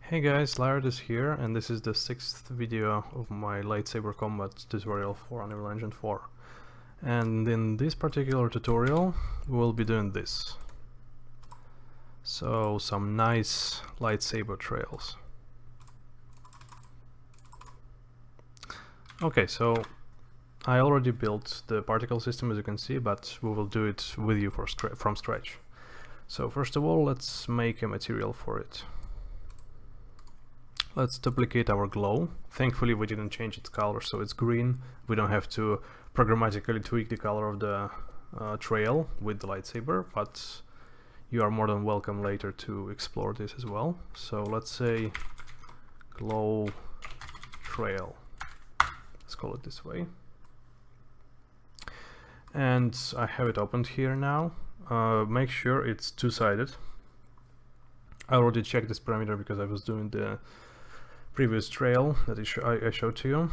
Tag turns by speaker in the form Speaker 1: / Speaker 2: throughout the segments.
Speaker 1: Hey guys, Laird is here, and this is the 6th video of my lightsaber combat tutorial for Unreal Engine 4. And in this particular tutorial, we will be doing this. So, some nice lightsaber trails. Okay, so I already built the particle system, as you can see, but we will do it with you from scratch. So first of all, let's make a material for it. Let's duplicate our glow. Thankfully we didn't change its color, so it's green. We don't have to programmatically tweak the color of the trail with the lightsaber, but you are more than welcome later to explore this as well. So let's say glow trail. Let's call it this way. And I have it opened here now. Make sure it's two-sided. I already checked this parameter because I was doing the previous trail that I showed to you,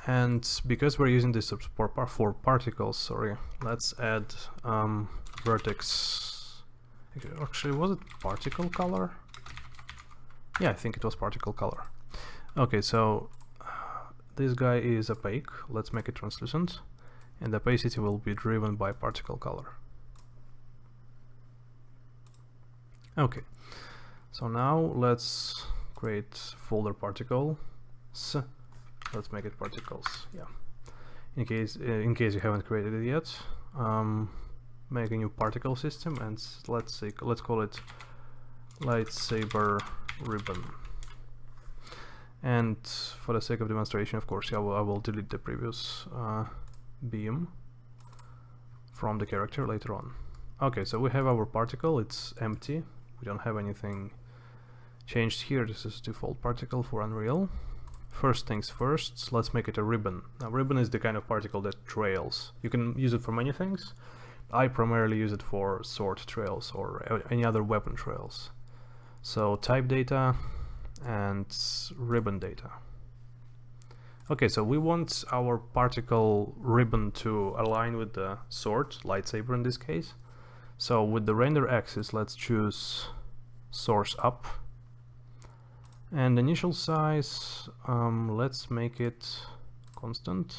Speaker 1: and because we're using this for particles, let's add vertex. Actually, was it particle color? Yeah, I think it was particle color. Okay, so this guy is opaque. Let's make it translucent, and the opacity will be driven by particle color. Okay, so now let's create folder particles. Let's make it particles. Yeah. In case you haven't created it yet, make a new particle system, and let's call it lightsaber ribbon. And for the sake of demonstration, of course, I will delete the previous beam from the character later on. Okay, so we have our particle. It's empty. We don't have anything changed here. This is default particle for Unreal. First things first, let's make it a ribbon. Now, ribbon is the kind of particle that trails. You can use it for many things. I primarily use it for sword trails or any other weapon trails. So type data and ribbon data. Okay, so we want our particle ribbon to align with the sword, lightsaber in this case. So with the render axis, let's choose source up. And initial size, let's make it constant,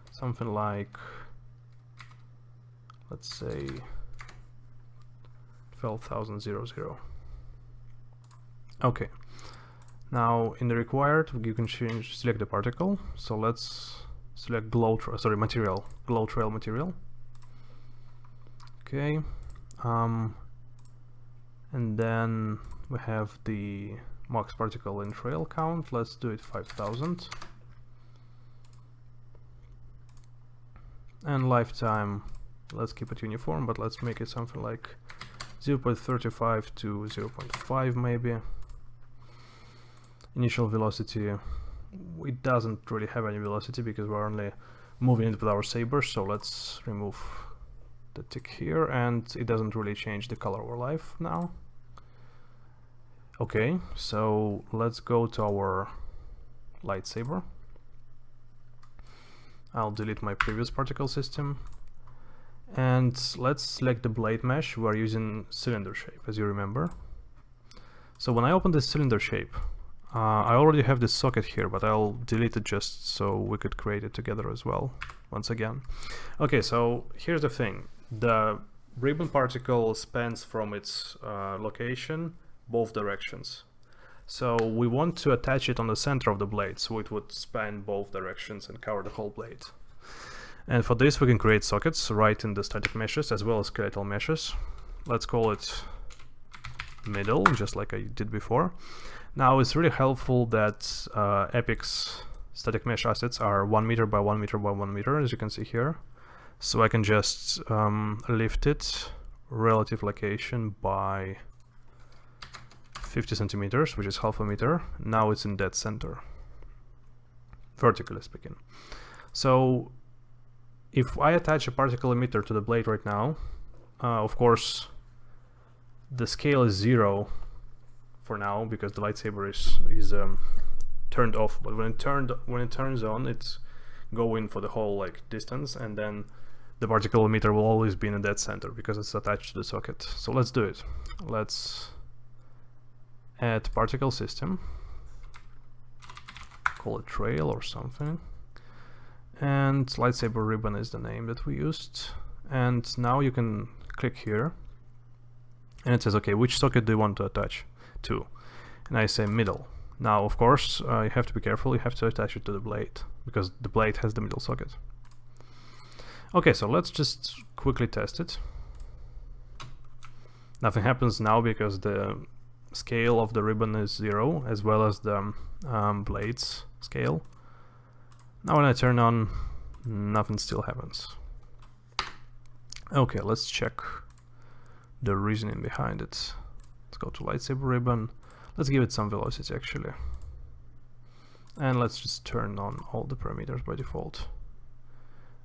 Speaker 1: something like, let's say 12,000. Okay, now in the required, you can select the particle. So let's select glow trail material. Okay, and then we have the max particle in trail count. Let's do it 5,000. And lifetime, let's keep it uniform, but let's make it something like 0.35 to 0.5 maybe. Initial velocity, it doesn't really have any velocity because we're only moving it with our saber, so let's remove the tick here, and it doesn't really change the color of our life now. Okay, so let's go to our lightsaber. I'll delete my previous particle system, and let's select the blade mesh. We're using cylinder shape, as you remember. So when I open this cylinder shape, I already have this socket here, but I'll delete it just so we could create it together as well, once again. Okay, so here's the thing. The ribbon particle spans from its location both directions. So we want to attach it on the center of the blade, so it would span both directions and cover the whole blade. And for this we can create sockets right in the static meshes as well as skeletal meshes. Let's call it middle, just like I did before. Now it's really helpful that Epic's static mesh assets are 1 meter by 1 meter by 1 meter, as you can see here. So I can just lift it relative location by 50 centimeters, which is half a meter. Now it's in dead center, vertically speaking. So if I attach a particle emitter to the blade right now, of course the scale is 0 for now because the lightsaber is turned off, but when it turns on, it's going for the whole distance, and then the particle emitter will always be in a dead center because it's attached to the socket. So let's do it. Let's add particle system, call it trail or something, and lightsaber ribbon is the name that we used. And now you can click here and it says, okay, which socket do you want to attach to? And I say middle. Now of course you have to be careful, you have to attach it to the blade because the blade has the middle socket. Okay, so let's just quickly test it. Nothing happens now because the scale of the ribbon is 0, as well as the blade's scale. Now when I turn on, nothing still happens. Okay, let's check the reasoning behind it. Let's go to lightsaber ribbon. Let's give it some velocity actually. And let's just turn on all the parameters by default.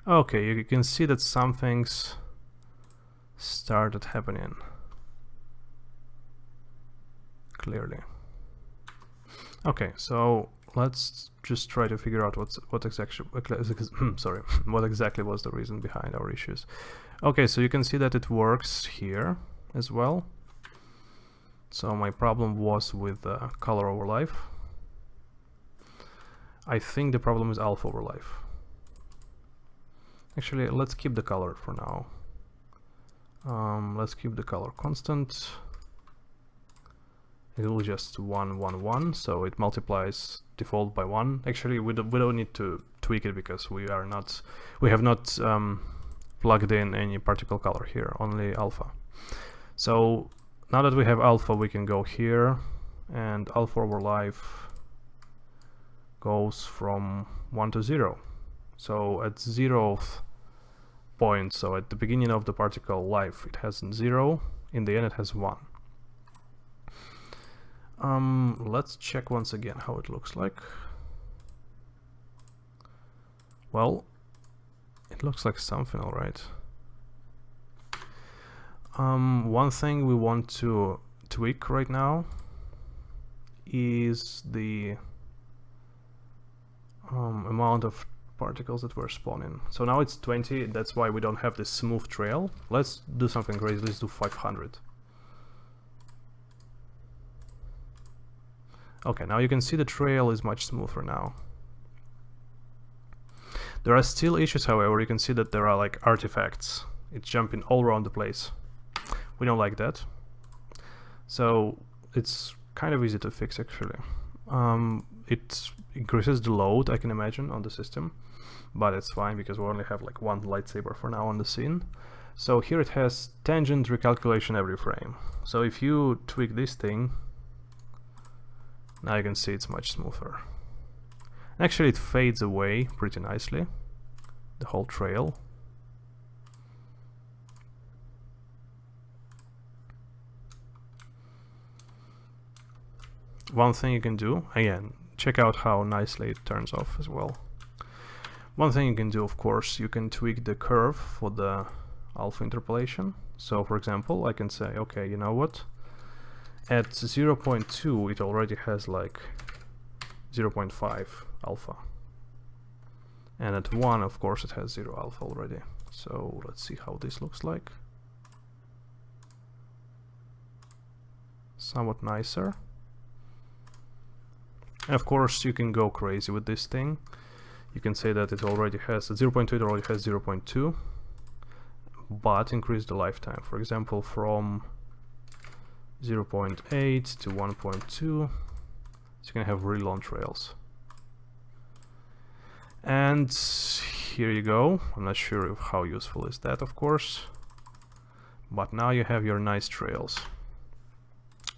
Speaker 1: Okay, you can see that some things started happening. Clearly. Okay, so let's just try to figure out what exactly was the reason behind our issues. Okay, so you can see that it works here as well. So my problem was with color over life. I think the problem is alpha over life. Actually, let's keep the color for now. Let's keep the color constant. It will just 1, 1, 1, so it multiplies default by 1. Actually, we don't need to tweak it because we have not plugged in any particle color here, only alpha. So now that we have alpha, we can go here, and alpha over life goes from 1 to 0. So at 0th point, so at the beginning of the particle life, it has 0. In the end, it has 1. Let's check once again how it looks like. Well, it looks like something, all right. One thing we want to tweak right now is the amount of particles that we're spawning. So now it's 20, that's why we don't have this smooth trail. Let's do something crazy, let's do 500. Okay, now you can see the trail is much smoother now. There are still issues, however. You can see that there are like artifacts. It's jumping all around the place. We don't like that. So it's kind of easy to fix actually. It increases the load, I can imagine, on the system, but it's fine because we only have like one lightsaber for now on the scene. So here it has tangent recalculation every frame. So if you tweak this thing, now you can see it's much smoother. Actually, it fades away pretty nicely, the whole trail. One thing you can do, again, check out how nicely it turns off as well. One thing you can do, of course, you can tweak the curve for the alpha interpolation. So for example, I can say, okay, you know what? At 0.2 it already has like 0.5 alpha. And at 1, of course, it has 0 alpha already. So let's see how this looks like. Somewhat nicer. And of course, you can go crazy with this thing. You can say that it already has, at 0.2 it already has 0.2, but increase the lifetime. For example, from 0.8 to 1.2, so you can have really long trails. And here you go. I'm not sure how useful is that, of course, but now you have your nice trails.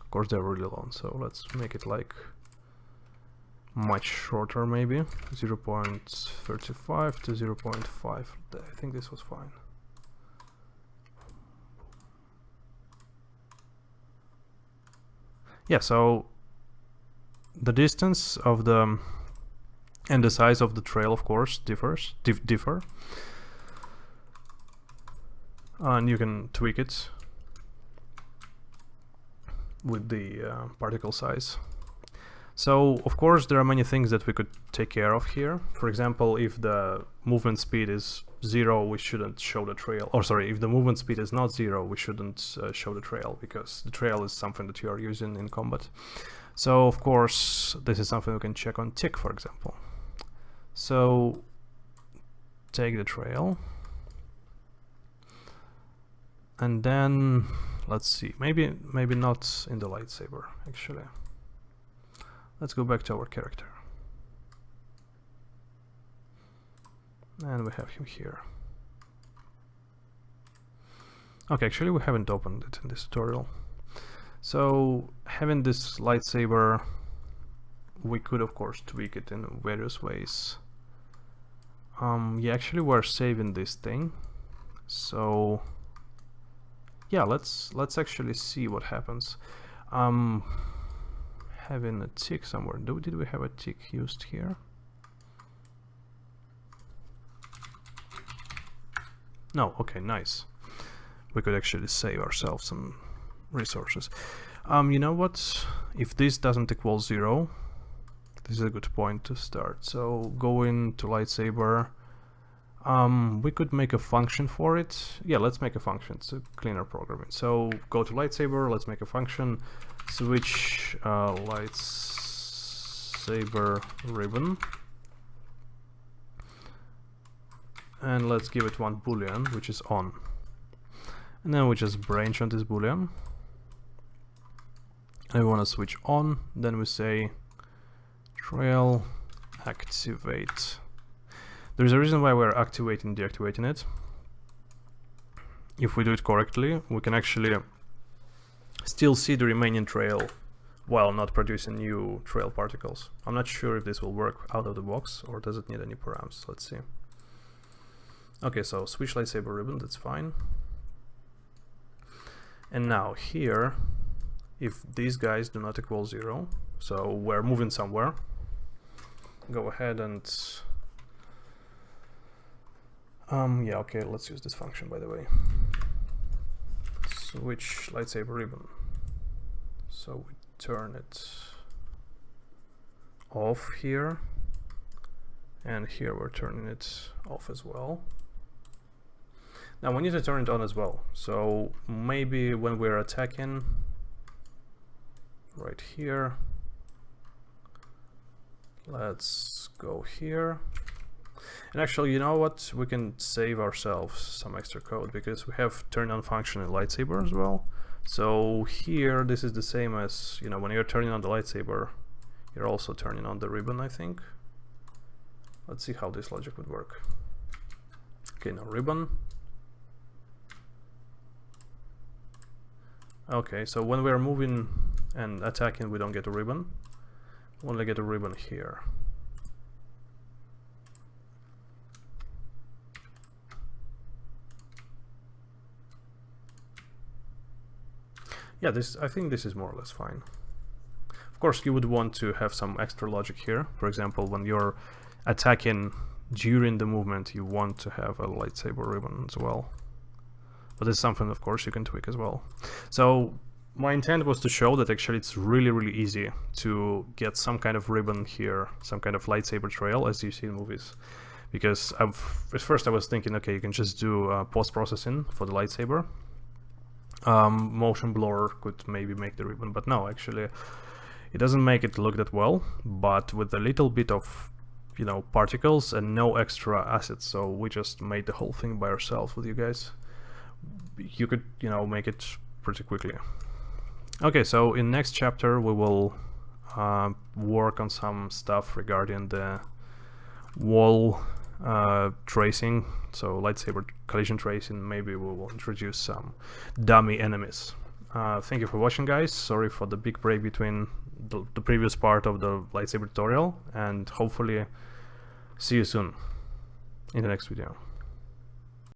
Speaker 1: Of course, they're really long, so let's make it like much shorter, maybe 0.35 to 0.5. I think this was fine. Yeah, so the distance of the and the size of the trail, of course, differ, and you can tweak it with the particle size. So of course there are many things that we could take care of here. For example, if the movement speed is 0, we shouldn't show the trail. Or sorry, if the movement speed is not 0, we shouldn't show the trail, because the trail is something that you are using in combat. So of course, this is something we can check on tick, for example. So take the trail, and then let's see, maybe not in the lightsaber actually. Let's go back to our character, and we have him here. Okay, actually we haven't opened it in this tutorial. So having this lightsaber, we could of course tweak it in various ways. Yeah, actually we're saving this thing, so yeah, let's actually see what happens. Having a tick somewhere. Did we have a tick used here? No. Okay, nice. We could actually save ourselves some resources. You know what? If this doesn't equal 0, this is a good point to start. So go into lightsaber. We could make a function for it. Yeah, let's make a function. It's a cleaner programming. So go to lightsaber, let's make a function, switch lightsaber ribbon, and let's give it one boolean, which is on. And then we just branch on this boolean, and we want to switch on. Then we say trail activate. There's a reason why we're activating, deactivating it. If we do it correctly, we can actually still see the remaining trail while not producing new trail particles. I'm not sure if this will work out of the box, or does it need any params. Let's see. Okay, so switch lightsaber ribbon, that's fine. And now here, if these guys do not equal 0, so we're moving somewhere, go ahead and yeah, okay, let's use this function, by the way. Switch lightsaber ribbon. So we turn it off here, and here we're turning it off as well. Now we need to turn it on as well. So maybe when we're attacking, right here, let's go here. And actually, you know what? We can save ourselves some extra code, because we have turn on function in lightsaber as well. So here, this is the same as, you know, when you're turning on the lightsaber, you're also turning on the ribbon, I think. Let's see how this logic would work. Okay, now ribbon. Okay, so when we're moving and attacking, we don't get a ribbon. We only get a ribbon here. Yeah, I think this is more or less fine. Of course, you would want to have some extra logic here. For example, when you're attacking during the movement, you want to have a lightsaber ribbon as well. But it's something, of course, you can tweak as well. So my intent was to show that actually it's really easy to get some kind of ribbon here, some kind of lightsaber trail, as you see in movies. Because at first I was thinking, okay, you can just do post-processing for the lightsaber. Motion blur could maybe make the ribbon, but no, actually it doesn't make it look that well, but with a little bit of, you know, particles and no extra assets. So we just made the whole thing by ourselves with you guys. You could, you know, make it pretty quickly. Okay, so in next chapter we will work on some stuff regarding the wall tracing, so lightsaber collision tracing. Maybe we will introduce some dummy enemies. Thank you for watching, guys. Sorry for the big break between the previous part of the lightsaber tutorial, and hopefully see you soon in the next video.